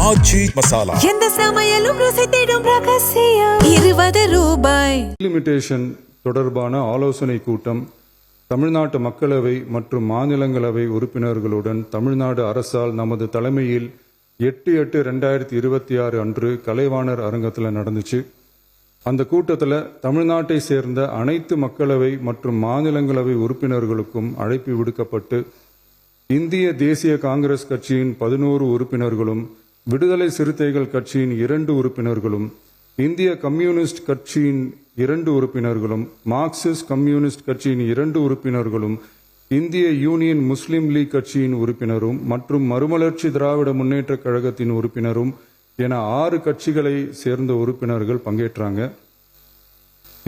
ஆச்சி மசாலா எந்த சமையலும் ருசி தேடும் ரகசியம் 20 ரூபாய். லிமிடேஷன் தொடர்பான ஆலோசனை கூட்டம் தமிழ்நாட்டு மக்களவை மற்றும் மாநிலங்களவை உறுப்பினர்களுடன் தமிழ்நாடு அரசால் நமது தலைமையில் 8/8/2026 அன்று கலைவாணர் அரங்கத்தில் நடந்துச்சு. அந்த கூட்டத்தில் தமிழ்நாட்டை சேர்ந்த அனைத்து மக்களவை மற்றும் மாநிலங்களவை உறுப்பினர்களுக்கும் அழைப்பு விடுக்கப்பட்டு இந்திய தேசிய காங்கிரஸ் கட்சியின் 11 உறுப்பினர்களும், விடுதலை சிறுத்தைகள் கட்சியின் 2 உறுப்பினர்களும், இந்திய கம்யூனிஸ்ட் கட்சியின் 2 உறுப்பினர்களும், மார்க்சிஸ்ட் கம்யூனிஸ்ட் கட்சியின் 2 உறுப்பினர்களும், இந்திய யூனியன் முஸ்லீம் லீக் கட்சியின் உறுப்பினரும் மற்றும் மறுமலர்ச்சி திராவிட முன்னேற்ற கழகத்தின் உறுப்பினரும் என 6 கட்சிகளை சேர்ந்த உறுப்பினர்கள் பங்கேற்றாங்க.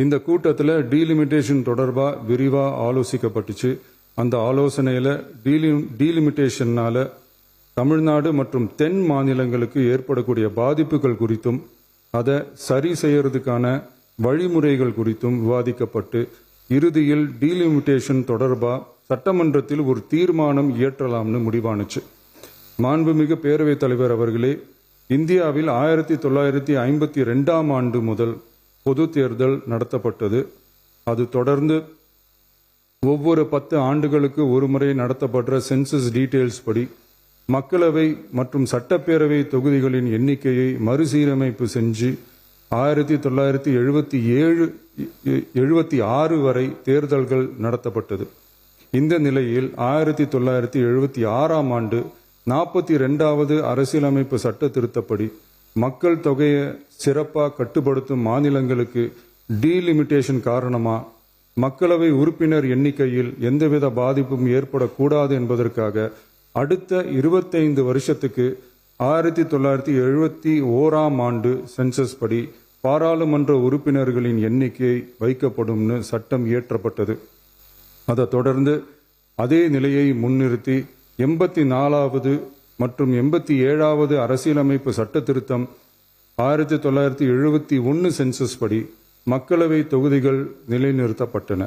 இந்த கூட்டத்தில் டீலிமிட்டேஷன் தொடர்பாக விரிவாக ஆலோசிக்கப்பட்டுச்சு. அந்த ஆலோசனையில் டீலிமிட்டேஷனால தமிழ்நாடு மற்றும் தென் மாநிலங்களுக்கு ஏற்படக்கூடிய பாதிப்புகள் குறித்தும் அதை சரி செய்யறதுக்கான வழிமுறைகள் குறித்தும் விவாதிக்கப்பட்டு இறுதியில் டீலிமிட்டேஷன் தொடர்பாக சட்டமன்றத்தில் ஒரு தீர்மானம் இயற்றலாம்னு முடிவானுச்சு. மாண்புமிகு பேரவைத் தலைவர் அவர்களே, இந்தியாவில் 1952ஆம் ஆண்டு முதல் பொது தேர்தல் நடத்தப்பட்டது. அது தொடர்ந்து ஒவ்வொரு 10 ஆண்டுகளுக்கு ஒரு முறை நடத்தப்படுற சென்சஸ் டீட்டெயில்ஸ் படி மக்களவை மற்றும் சட்டப்பேரவை தொகுதிகளின் எண்ணிக்கையை மறுசீரமைப்பு செஞ்சு 1976 வரை தேர்தல்கள் நடத்தப்பட்டது. இந்த நிலையில் 1976ஆம் ஆண்டு 42வது அரசியலமைப்பு சட்ட திருத்தப்படி மக்கள் தொகையை சிறப்பாக கட்டுப்படுத்தும் மாநிலங்களுக்கு டீலிமிட்டேஷன் காரணமா மக்களவை உறுப்பினர் எண்ணிக்கையில் எந்தவித பாதிப்பும் ஏற்படக்கூடாது என்பதற்காக அடுத்த 25 வருஷத்துக்கு 1971ஆம் ஆண்டு சென்சஸ் படி பாராளுமன்ற உறுப்பினர்களின் எண்ணிக்கை வைக்கப்படும்னு சட்டம் இயற்றப்பட்டது. அதை தொடர்ந்து அதே நிலையை முன்னிறுத்தி 84வது மற்றும் 87வது அரசியலமைப்பு சட்ட திருத்தம் 1971 சென்சஸ் படி மக்களவை தொகுதிகள் நிலைநிறுத்தப்பட்டன.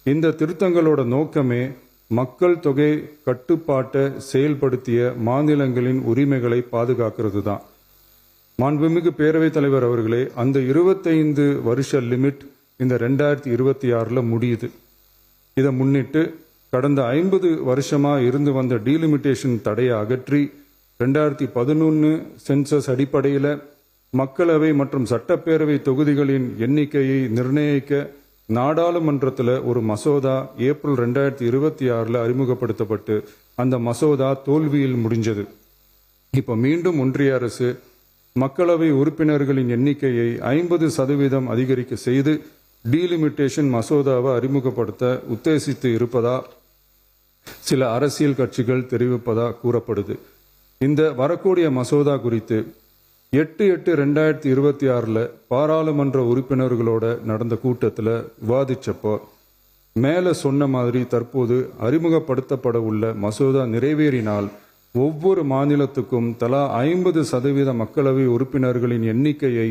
இந்த திருத்தங்களோட நோக்கமே மக்கள் தொகை கட்டுப்பாட்டை செயல்படுத்திய மாநிலங்களின் உரிமைகளை பாதுகாக்கிறது தான். மாண்புமிகு பேரவைத் தலைவர் அவர்களே, அந்த 25 வருஷ லிமிட் இந்த 2026 முடியுது. இதை முன்னிட்டு கடந்த 50 வருஷமா இருந்து வந்த டீலிமிட்டேஷன் தடையை அகற்றி 2011 சென்சஸ் அடிப்படையில் மக்களவை மற்றும் சட்டப்பேரவை தொகுதிகளின் எண்ணிக்கையை நிர்ணயிக்க நாடாளுமன்றத்தில் ஒரு மசோதா ஏப்ரல் 2026 அறிமுகப்படுத்தப்பட்டு அந்த மசோதா தோல்வியில் முடிஞ்சது. இப்போ மீண்டும் ஒன்றிய அரசு மக்களவை உறுப்பினர்களின் எண்ணிக்கையை 50% அதிகரிக்க செய்து டீலிமிட்டேஷன் மசோதாவை அறிமுகப்படுத்த உத்தேசித்து இருப்பதா சில அரசியல் கட்சிகள் தெரிவிப்பதா கூறப்படுது. இந்த வரக்கூடிய மசோதா குறித்து 8/8/2026 பாராளுமன்ற உறுப்பினர்களோட நடந்த கூட்டத்தில் விவாதிச்சப்போ மேலே சொன்ன மாதிரி தற்போது அறிமுகப்படுத்தப்பட உள்ள மசோதா நிறைவேறினால் ஒவ்வொரு மாநிலத்துக்கும் தலா 50% மக்களவை உறுப்பினர்களின் எண்ணிக்கையை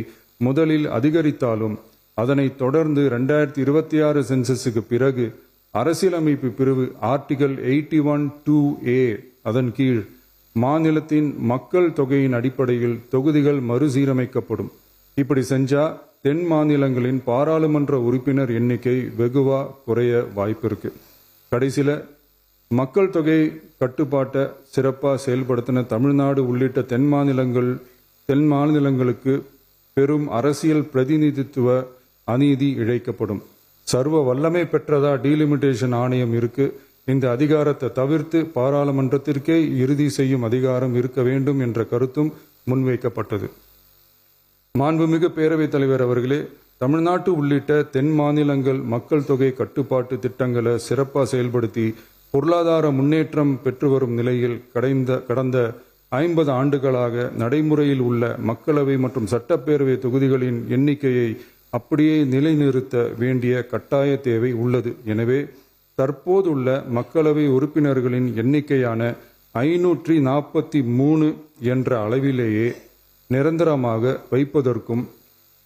முதலில் அதிகரித்தாலும் அதனை தொடர்ந்து 2026 சென்சஸுக்கு பிறகு அரசியலமைப்பு பிரிவு ஆர்டிகல் 81(2)A அதன் கீழ் மாநிலத்தின் மக்கள் தொகையின் அடிப்படையில் தொகுதிகள் மறுசீரமைக்கப்படும். இப்படி செஞ்சா தென் மாநிலங்களின் பாராளுமன்ற உறுப்பினர் எண்ணிக்கை வெகுவா குறைய வாய்ப்பு இருக்கு. கடைசியில் மக்கள் தொகை கட்டுப்பாட்டை சிறப்பாக செயல்படுத்தின தமிழ்நாடு உள்ளிட்ட தென் மாநிலங்களுக்கு பெரும் அரசியல் பிரதிநிதித்துவ அநீதி இழைக்கப்படும். சர்வ வல்லமை பெற்றதா டீலிமிட்டேஷன் ஆணையம் இருக்கு. இந்த அதிகாரத்தை தவிர்த்து பாராளுமன்றத்திற்கே இறுதி செய்யும் அதிகாரம் இருக்க வேண்டும் என்ற கருத்தும் முன்வைக்கப்பட்டது. மாண்புமிகு பேரவைத் தலைவர் அவர்களே, தமிழ்நாட்டு உள்ளிட்ட தென் மாநிலங்கள் மக்கள் தொகை கட்டுப்பாட்டு திட்டங்களை சிறப்பாக செயல்படுத்தி பொருளாதார முன்னேற்றம் பெற்று வரும் நிலையில் கடந்த 50 ஆண்டுகளாக நடைமுறையில் உள்ள மக்களவை மற்றும் சட்டப்பேரவை தொகுதிகளின் எண்ணிக்கையை அப்படியே நிலைநிறுத்த வேண்டிய கட்டாய தேவை உள்ளது. எனவே தற்போதுள்ள மக்களவை உறுப்பினர்களின் எண்ணிக்கையான 543 என்ற அளவிலேயே நிரந்தரமாக வைப்பதற்கும்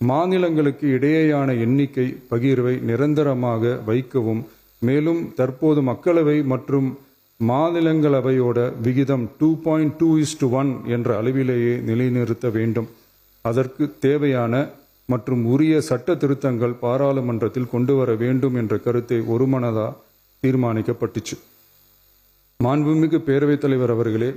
மாநிலங்களுக்கு இடையேயான எண்ணிக்கை பகிர்வை நிரந்தரமாக வைக்கவும், மேலும் தற்போது மக்களவை மற்றும் மாநிலங்களவையோட விகிதம் 2.2:1 என்ற அளவிலேயே நிலைநிறுத்த வேண்டும். அதற்கு தேவையான மற்றும் உரிய சட்ட திருத்தங்கள் பாராளுமன்றத்தில் கொண்டு வர வேண்டும் என்ற கருத்தை ஒருமனதா தீர்மானிக்கப்பட்டுச்சு. மாண்புமிகு பேரவைத் தலைவர் அவர்களே,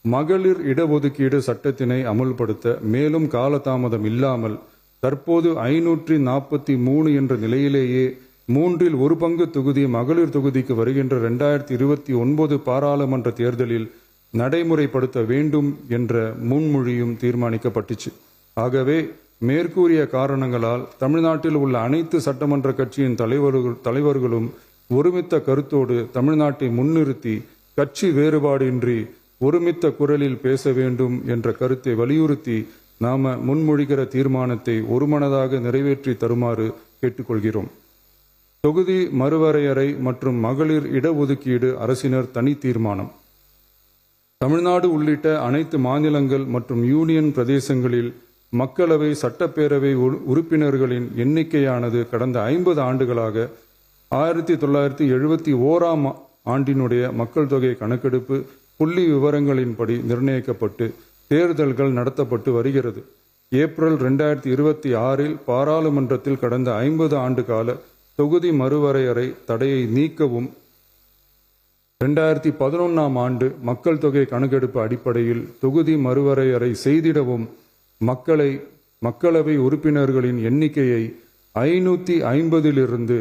மகளிர் இடஒதுக்கீடு சட்டத்தினை அமுல்படுத்த மேலும் காலதாமதம் இல்லாமல் தற்போது 543 என்ற நிலையிலேயே 1/3 தொகுதி மகளிர் தொகுதிக்கு வருகின்ற 2029 பாராளுமன்ற தேர்தலில் நடைமுறைப்படுத்த வேண்டும் என்ற முன்மொழியும் தீர்மானிக்கப்பட்டுச்சு. ஆகவே மேற்கூறிய காரணங்களால் தமிழ்நாட்டில் உள்ள அனைத்து சட்டமன்ற கட்சியின் தலைவர்களும் ஒருமித்த கருத்தோடு தமிழ்நாட்டை முன்னிறுத்தி கட்சி வேறுபாடின்றி ஒருமித்த குரலில் பேச வேண்டும் என்ற கருத்தை வலியுறுத்தி நாம முன்மொழிகிற தீர்மானத்தை ஒருமனதாக நிறைவேற்றி தருமாறு கேட்டுக்கொள்கிறோம். தொகுதி மறுவரையறை மற்றும் மகளிர் இடஒதுக்கீடு அரசினர் தனி தீர்மானம். தமிழ்நாடு உள்ளிட்ட அனைத்து மாநிலங்கள் மற்றும் யூனியன் பிரதேசங்களில் மக்களவை சட்டப்பேரவை உறுப்பினர்களின் எண்ணிக்கையானது கடந்த 50 ஆண்டுகளாக 1971 ஆண்டினுடைய மக்கள் தொகை கணக்கெடுப்பு புள்ளி விவரங்களின்படி நிர்ணயிக்கப்பட்டு தேர்தல்கள் நடத்தப்பட்டு வருகிறது. ஏப்ரல் 2026 பாராளுமன்றத்தில் கடந்த 50 ஆண்டு கால தொகுதி மறுவரையறை தடையை நீக்கவும் 2011 ஆண்டு மக்கள் தொகை கணக்கெடுப்பு அடிப்படையில் தொகுதி மறுவரையறை செய்திடவும் மக்களவை உறுப்பினர்களின் எண்ணிக்கையை 550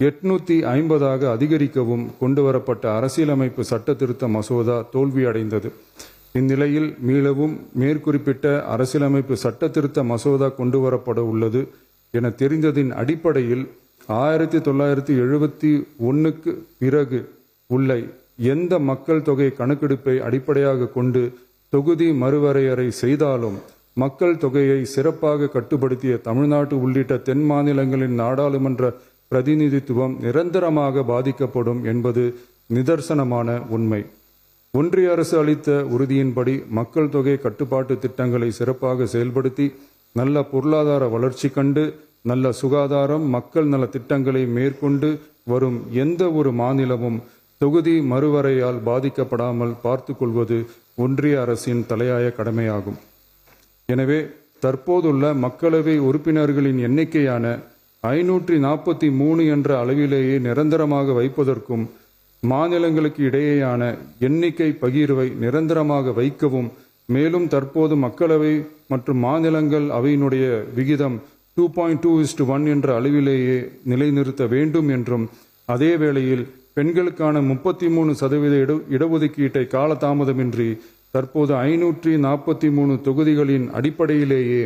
850 அதிகரிக்கவும் கொண்டுவரப்பட்ட அரசியலமைப்பு சட்ட திருத்த மசோதா தோல்வியடைந்தது. இந்நிலையில் மீளவும் மேற்குறிப்பிட்ட அரசியலமைப்பு சட்ட திருத்த மசோதா கொண்டுவரப்பட உள்ளது என தெரிந்ததின் அடிப்படையில் 1971 பிறகு உள்ள எந்த மக்கள் தொகை கணக்கெடுப்பை அடிப்படையாக கொண்டு தொகுதி மறுவரையறை செய்தாலும் மக்கள் தொகையை சிறப்பாக கட்டுப்படுத்திய தமிழ்நாடு உள்ளிட்ட தென் மாநிலங்களின் நாடாளுமன்ற பிரதிநிதித்துவம் நிரந்தரமாக பாதிக்கப்படும் என்பது நிதர்சனமான உண்மை. ஒன்றிய அரசு அளித்த உறுதியின்படி மக்கள் தொகை கட்டுப்பாட்டு திட்டங்களை சிறப்பாக செயல்படுத்தி நல்ல பொருளாதார வளர்ச்சி கண்டு நல்ல சுகாதாரம் மக்கள் நல திட்டங்களை மேற்கொண்டு வரும் எந்த ஒரு மாநிலமும் தொகுதி மறுவரையால் பாதிக்கப்படாமல் பார்த்து கொள்வது ஒன்றிய அரசின் தலையாய கடமையாகும். எனவே தற்போதுள்ள மக்களவை உறுப்பினர்களின் எண்ணிக்கையான 543 என்ற அளவிலேயே நிரந்தரமாக வைப்பதற்கும் மாநிலங்களுக்கு இடையேயான எண்ணிக்கை பகிர்வை நிரந்தரமாக வைக்கவும் மேலும் தற்போது மக்களவை மற்றும் மாநிலங்கள் அவையினுடைய விகிதம் 2.2:1 என்ற அளவிலேயே நிலைநிறுத்த வேண்டும் என்றும் அதே வேளையில் பெண்களுக்கான 33% இடஒதுக்கீட்டை காலதாமதமின்றி தற்போது 543 தொகுதிகளின் அடிப்படையிலேயே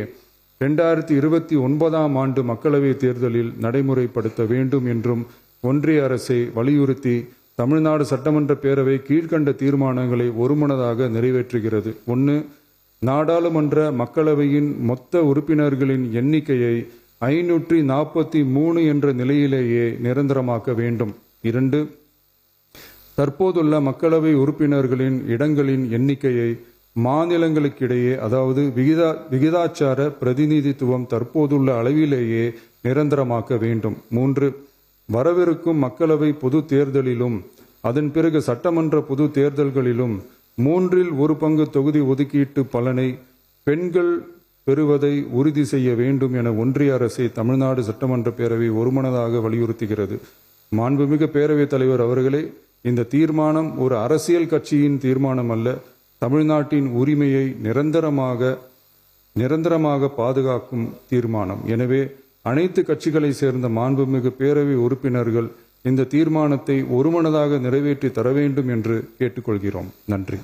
2029 ஆண்டு மக்களவை தேர்தலில் நடைமுறைப்படுத்த வேண்டும் என்றும் ஒன்றிய அரசை வலியுறுத்தி தமிழ்நாடு சட்டமன்ற பேரவை கீழ்கண்ட தீர்மானங்களை ஒருமனதாக நிறைவேற்றுகிறது. 1. நாடாளுமன்ற மக்களவையின் மொத்த உறுப்பினர்களின் எண்ணிக்கையை 543 என்ற நிலையிலேயே நிரந்தரமாக்க வேண்டும். 2. தற்போதுள்ள மக்களவை உறுப்பினர்களின் இடங்களின் எண்ணிக்கையை மாநிலங்களுக்கிடையே அதாவது விகிதாச்சார பிரதிநிதித்துவம் தற்போதுள்ள அளவிலேயே நிரந்தரமாக்க வேண்டும். 3. வரவிருக்கும் மக்களவை பொது தேர்தலிலும் அதன் பிறகு சட்டமன்ற பொது தேர்தல்களிலும் 1/3 தொகுதி ஒதுக்கீட்டு பலனை பெண்கள் பெறுவதை உறுதி செய்ய வேண்டும் என ஒன்றிய அரசை தமிழ்நாடு சட்டமன்ற பேரவை ஒருமனதாக வலியுறுத்துகிறது. மாண்புமிகு பேரவைத் தலைவர் அவர்களே, இந்த தீர்மானம் ஒரு அரசியல் கட்சியின் தீர்மானம் அல்ல, தமிழ்நாட்டின் உரிமையை நிரந்தரமாக பாதுகாக்கும் தீர்மானம். எனவே அனைத்து கட்சிகளை சேர்ந்த மாண்புமிகு பேரவை உறுப்பினர்கள் இந்த தீர்மானத்தை ஒருமனதாக நிறைவேற்றி தர வேண்டும் என்று கேட்டுக்கொள்கிறோம். நன்றி.